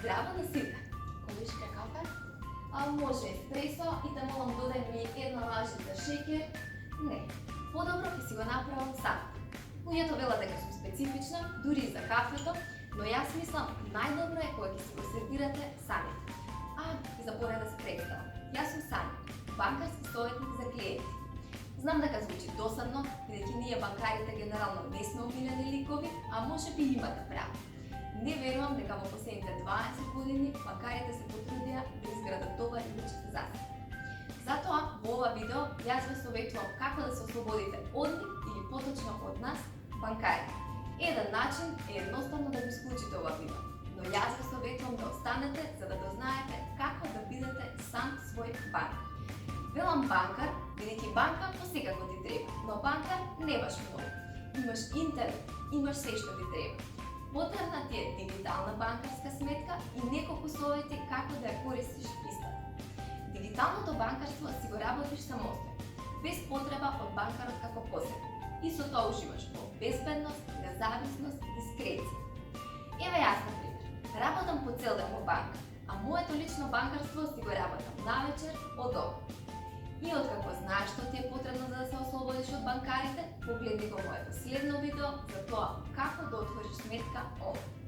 Здраво на сите! Колишка кафе? Може еспресо и да молам додај ми една лажица шеќер? Не, подобро ќе си го направам сам. Луѓето велат дека сум специфична, дури и за кафето, но јас мислам најдобро е кога ќе си го сервирате самите. Заборев да се представам. Јас сум Сања, банкарски советник за клиенти. Знам дека звучи досадно, бидејќи ние банкарите генерално не сме омилени ликови, а можеби имате право. Не верувам дека во последните 20 години банкарите се потрудија да изградат добар имидж за себе. Затоа во ова видео јас ве советувам како да се ослободите од нив или поточно од нас, банкарите. Еден начин е едноставно да го исклучите ова видео, но јас ве советувам да останете за да дознаете како да бидете сам свој банкар. Велам банкар, бидејќи банка посекако ти треба, но банкар не баш многу. Имаш интернет, имаш се што ти треба. Потребна ти е дигитална банкарска сметка и неколку совети како да ја користиш истата. Дигиталното банкарство си го работиш самостојно, без потреба од банкарот како посебен. И со тоа уживаш во безбедност, независност, дискреција. Еве јас, например, работам по цел ден во банка, а моето лично банкарство си го работам навечер од дома. И откако знаеш што ти е потребно за да се ослободиш од банкарите, погледни го моето следно видео за тоа како да отвориш сметка онлайн.